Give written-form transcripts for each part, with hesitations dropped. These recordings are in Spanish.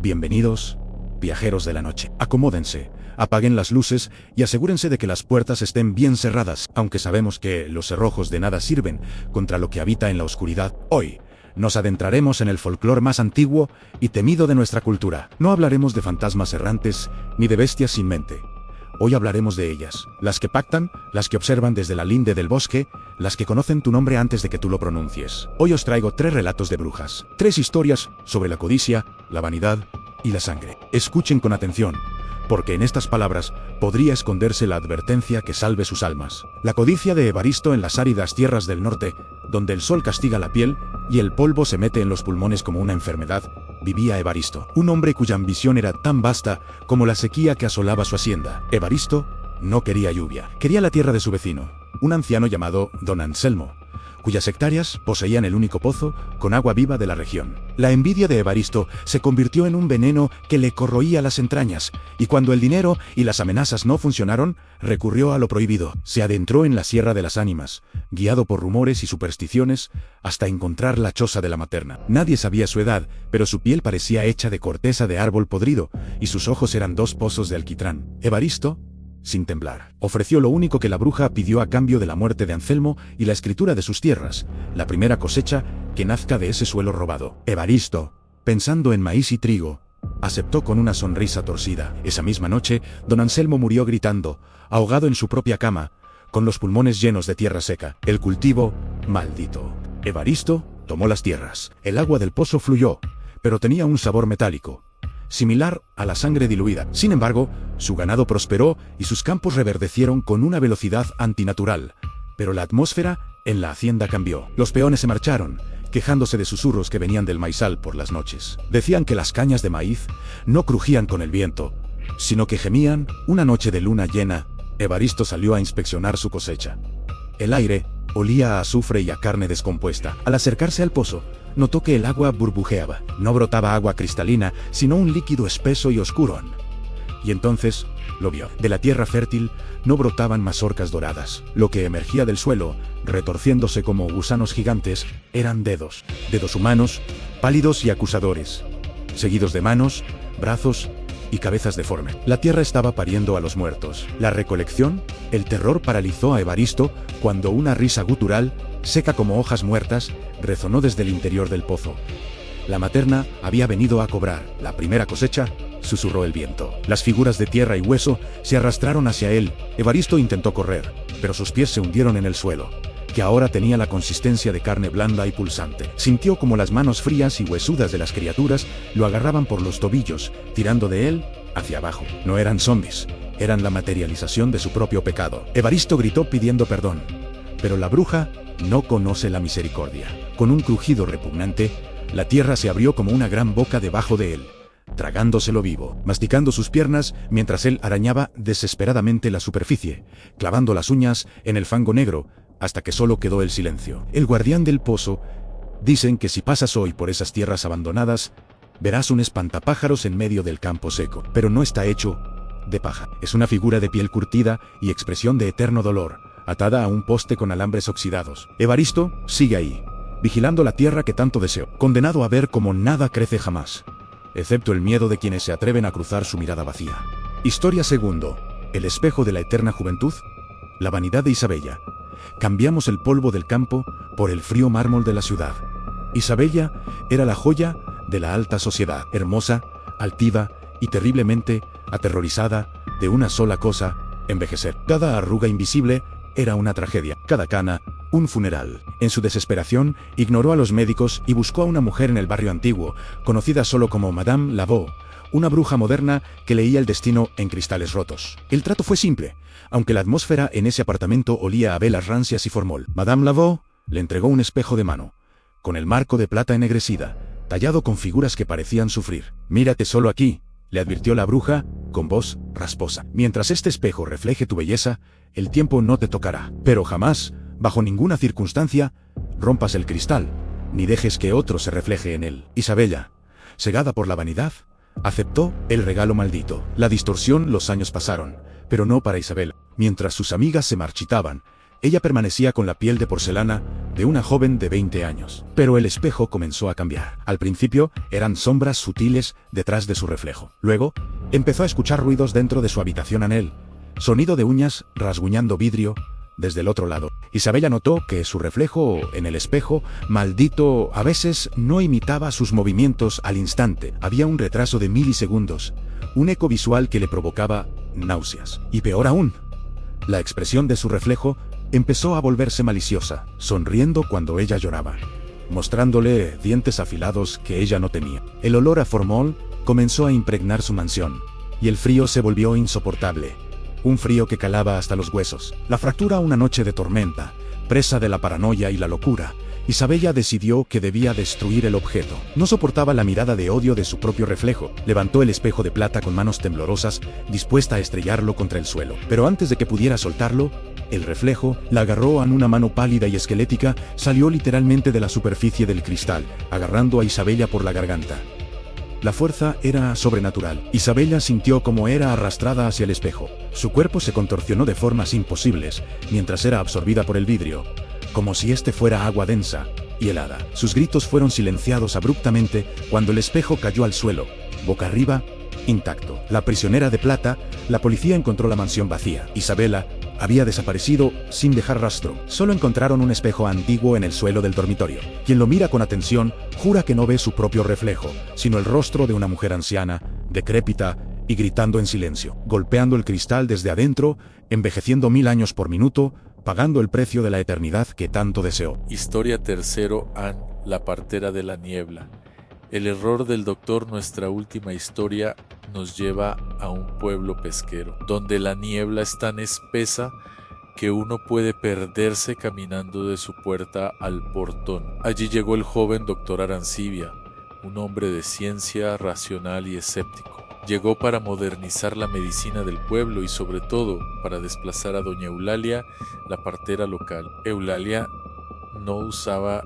Bienvenidos, viajeros de la noche. Acomódense, apaguen las luces y asegúrense de que las puertas estén bien cerradas, aunque sabemos que los cerrojos de nada sirven contra lo que habita en la oscuridad. Hoy nos adentraremos en el folclore más antiguo y temido de nuestra cultura. No hablaremos de fantasmas errantes ni de bestias sin mente. Hoy hablaremos de ellas, las que pactan, las que observan desde la linde del bosque, las que conocen tu nombre antes de que tú lo pronuncies. Hoy os traigo 3 relatos de brujas, 3 historias sobre la codicia, la vanidad y la sangre. Escuchen con atención, porque en estas palabras podría esconderse la advertencia que salve sus almas. La codicia de Evaristo en las áridas tierras del norte, donde el sol castiga la piel y el polvo se mete en los pulmones como una enfermedad, vivía Evaristo, un hombre cuya ambición era tan vasta como la sequía que asolaba su hacienda. Evaristo no quería lluvia, quería la tierra de su vecino, un anciano llamado Don Anselmo, cuyas hectáreas poseían el único pozo con agua viva de la región. La envidia de Evaristo se convirtió en un veneno que le corroía las entrañas, y cuando el dinero y las amenazas no funcionaron, recurrió a lo prohibido. Se adentró en la Sierra de las Ánimas, guiado por rumores y supersticiones, hasta encontrar la choza de la materna. Nadie sabía su edad, pero su piel parecía hecha de corteza de árbol podrido, y sus ojos eran 2 pozos de alquitrán. Evaristo, sin temblar, ofreció lo único que la bruja pidió a cambio de la muerte de Anselmo y la escritura de sus tierras, la primera cosecha que nazca de ese suelo robado. Evaristo, pensando en maíz y trigo, aceptó con una sonrisa torcida. Esa misma noche, don Anselmo murió gritando, ahogado en su propia cama, con los pulmones llenos de tierra seca. El cultivo, maldito. Evaristo tomó las tierras. El agua del pozo fluyó, pero tenía un sabor metálico, similar a la sangre diluida. Sin embargo, su ganado prosperó y sus campos reverdecieron con una velocidad antinatural. Pero la atmósfera en la hacienda cambió. Los peones se marcharon, quejándose de susurros que venían del maizal por las noches. Decían que las cañas de maíz no crujían con el viento, sino que gemían. Una noche de luna llena, Evaristo salió a inspeccionar su cosecha. El aire olía a azufre y a carne descompuesta. Al acercarse al pozo, notó que el agua burbujeaba. No brotaba agua cristalina, sino un líquido espeso y oscuro. Y entonces lo vio. De la tierra fértil no brotaban mazorcas doradas. Lo que emergía del suelo, retorciéndose como gusanos gigantes, eran dedos. Dedos humanos, pálidos y acusadores, seguidos de manos, brazos y cabezas deformes. La tierra estaba pariendo a los muertos. La recolección, el terror paralizó a Evaristo cuando una risa gutural, seca como hojas muertas, resonó desde el interior del pozo. La materna había venido a cobrar la primera cosecha, susurró el viento. Las figuras de tierra y hueso se arrastraron hacia él. Evaristo intentó correr, pero sus pies se hundieron en el suelo, que ahora tenía la consistencia de carne blanda y pulsante. Sintió como las manos frías y huesudas de las criaturas lo agarraban por los tobillos, tirando de él hacia abajo. No eran zombies, eran la materialización de su propio pecado. Evaristo gritó pidiendo perdón, pero la bruja no conoce la misericordia. Con un crujido repugnante, la tierra se abrió como una gran boca debajo de él, tragándoselo vivo, masticando sus piernas mientras él arañaba desesperadamente la superficie, clavando las uñas en el fango negro, hasta que solo quedó el silencio. El guardián del pozo, dicen que si pasas hoy por esas tierras abandonadas, verás un espantapájaros en medio del campo seco, pero no está hecho de paja. Es una figura de piel curtida y expresión de eterno dolor, atada a un poste con alambres oxidados. Evaristo sigue ahí, vigilando la tierra que tanto deseó, condenado a ver cómo nada crece jamás, excepto el miedo de quienes se atreven a cruzar su mirada vacía. Historia segundo. El espejo de la eterna juventud, la vanidad de Isabella. Cambiamos el polvo del campo por el frío mármol de la ciudad. Isabella era la joya de la alta sociedad, hermosa, altiva y terriblemente aterrorizada de una sola cosa: envejecer. Cada arruga invisible era una tragedia, cada cana, un funeral. En su desesperación, ignoró a los médicos y buscó a una mujer en el barrio antiguo, conocida solo como Madame Lavaux, una bruja moderna que leía el destino en cristales rotos. El trato fue simple, aunque la atmósfera en ese apartamento olía a velas rancias y formol. Madame Lavaux le entregó un espejo de mano, con el marco de plata ennegrecida, tallado con figuras que parecían sufrir. «Mírate solo aquí», le advirtió la bruja, con voz rasposa. «Mientras este espejo refleje tu belleza, el tiempo no te tocará. Pero jamás, bajo ninguna circunstancia, rompas el cristal, ni dejes que otro se refleje en él». Isabella, cegada por la vanidad, aceptó el regalo maldito. La distorsión. Los años pasaron, pero no para Isabel. Mientras sus amigas se marchitaban, Ella permanecía con la piel de porcelana de una joven de 20 años. Pero el espejo comenzó a cambiar. Al principio eran sombras sutiles detrás de su reflejo. Luego empezó a escuchar ruidos dentro de su habitación Anel. Sonido de uñas rasguñando vidrio desde el otro lado. Isabella notó que su reflejo en el espejo, maldito, a veces no imitaba sus movimientos al instante. Había un retraso de milisegundos, un eco visual que le provocaba náuseas. Y peor aún, la expresión de su reflejo empezó a volverse maliciosa, sonriendo cuando ella lloraba, mostrándole dientes afilados que ella no tenía. El olor a formol comenzó a impregnar su mansión, y el frío se volvió insoportable. Un frío que calaba hasta los huesos. La fractura una noche de tormenta, presa de la paranoia y la locura, Isabella decidió que debía destruir el objeto. No soportaba la mirada de odio de su propio reflejo. Levantó el espejo de plata con manos temblorosas, dispuesta a estrellarlo contra el suelo. Pero antes de que pudiera soltarlo, el reflejo la agarró en una mano pálida y esquelética, salió literalmente de la superficie del cristal, agarrando a Isabella por la garganta. La fuerza era sobrenatural. Isabella sintió como era arrastrada hacia el espejo. Su cuerpo se contorsionó de formas imposibles, mientras era absorbida por el vidrio, como si este fuera agua densa y helada. Sus gritos fueron silenciados abruptamente cuando el espejo cayó al suelo, boca arriba, intacto. La prisionera de plata, la policía encontró la mansión vacía. Isabella había desaparecido sin dejar rastro. Solo encontraron un espejo antiguo en el suelo del dormitorio. Quien lo mira con atención jura que no ve su propio reflejo, sino el rostro de una mujer anciana, decrépita y gritando en silencio, golpeando el cristal desde adentro, envejeciendo 1000 años por minuto, pagando el precio de la eternidad que tanto deseó. Historia tercero, Anne, la partera de la niebla. El error del doctor, nuestra última historia, nos lleva a un pueblo pesquero, donde la niebla es tan espesa que uno puede perderse caminando de su puerta al portón. Allí llegó el joven doctor Arancibia, un hombre de ciencia, racional y escéptico. Llegó para modernizar la medicina del pueblo y sobre todo para desplazar a doña Eulalia, la partera local. Eulalia no usaba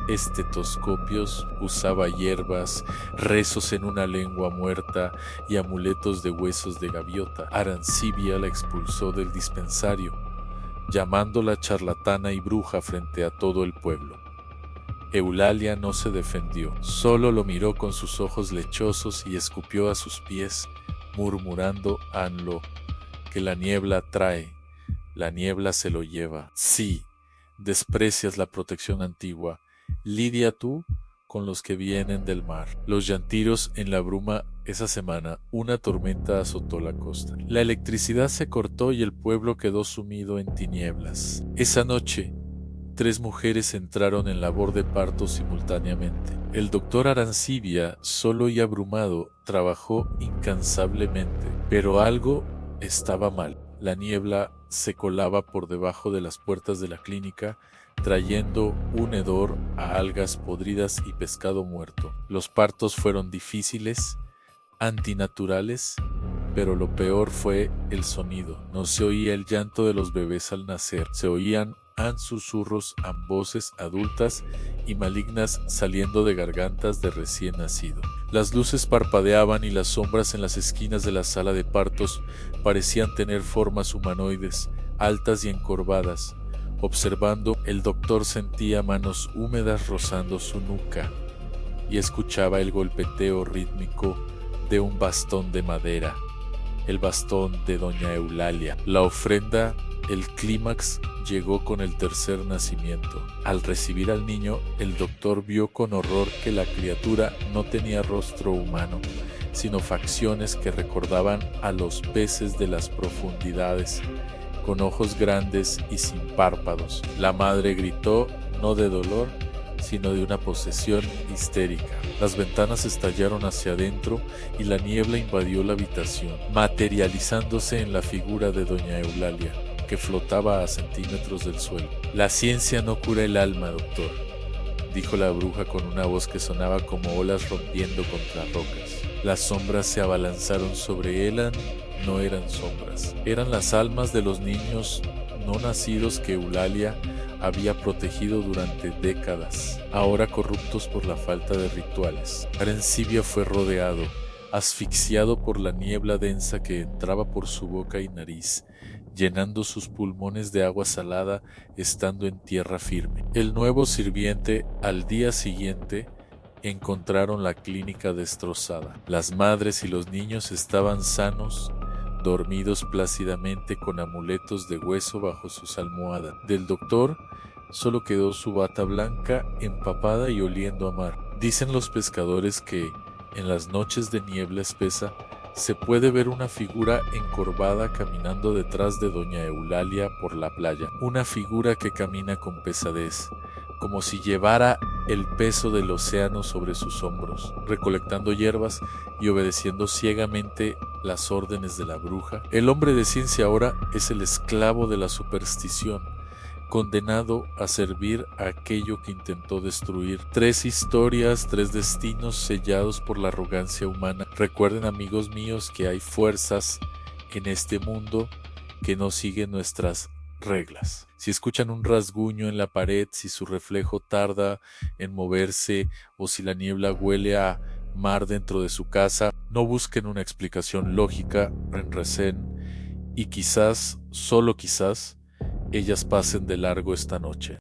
estetoscopios, usaba hierbas, rezos en una lengua muerta y amuletos de huesos de gaviota. Arancibia la expulsó del dispensario, llamándola charlatana y bruja frente a todo el pueblo. Eulalia no se defendió, solo lo miró con sus ojos lechosos y escupió a sus pies, murmurando Anlo, que la niebla trae, la niebla se lo lleva. Sí, desprecias la protección antigua, lidia tú con los que vienen del mar. Los llantiros en la bruma. Esa semana, una tormenta azotó la costa. La electricidad se cortó y el pueblo quedó sumido en tinieblas. Esa noche, 3 mujeres entraron en labor de parto simultáneamente. El doctor Arancibia, solo y abrumado, trabajó incansablemente, pero algo estaba mal. La niebla se colaba por debajo de las puertas de la clínica, trayendo un hedor a algas podridas y pescado muerto. Los partos fueron difíciles, antinaturales, pero lo peor fue el sonido. No se oía el llanto de los bebés al nacer, se oían susurros a voces adultas y malignas saliendo de gargantas de recién nacido. Las luces parpadeaban y las sombras en las esquinas de la sala de partos parecían tener formas humanoides, altas y encorvadas. Observando, el doctor sentía manos húmedas rozando su nuca y escuchaba el golpeteo rítmico de un bastón de madera, el bastón de doña Eulalia. La ofrenda, el clímax, llegó con el tercer nacimiento. Al recibir al niño, el doctor vio con horror que la criatura no tenía rostro humano, sino facciones que recordaban a los peces de las profundidades, con ojos grandes y sin párpados. La madre gritó, no de dolor, sino de una posesión histérica. Las ventanas estallaron hacia adentro y la niebla invadió la habitación, materializándose en la figura de doña Eulalia, que flotaba a centímetros del suelo. La ciencia no cura el alma, doctor, dijo la bruja con una voz que sonaba como olas rompiendo contra rocas. Las sombras se abalanzaron sobre él. No eran sombras, eran las almas de los niños no nacidos que Eulalia había protegido durante décadas, ahora corruptos por la falta de rituales. Arancibia fue rodeado, asfixiado por la niebla densa que entraba por su boca y nariz, llenando sus pulmones de agua salada estando en tierra firme. El nuevo sirviente al día siguiente encontraron la clínica destrozada. Las madres y los niños estaban sanos, dormidos plácidamente con amuletos de hueso bajo sus almohadas. Del doctor solo quedó su bata blanca, empapada y oliendo a mar. Dicen los pescadores que, en las noches de niebla espesa, se puede ver una figura encorvada caminando detrás de doña Eulalia por la playa. Una figura que camina con pesadez, como si llevara el peso del océano sobre sus hombros, recolectando hierbas y obedeciendo ciegamente las órdenes de la bruja. El hombre de ciencia ahora es el esclavo de la superstición, condenado a servir a aquello que intentó destruir. 3 historias, 3 destinos sellados por la arrogancia humana. Recuerden, amigos míos, que hay fuerzas en este mundo que no siguen nuestras reglas. Si escuchan un rasguño en la pared, si su reflejo tarda en moverse o si la niebla huele a mar dentro de su casa, no busquen una explicación lógica, recen y quizás, solo quizás, ellas pasen de largo esta noche.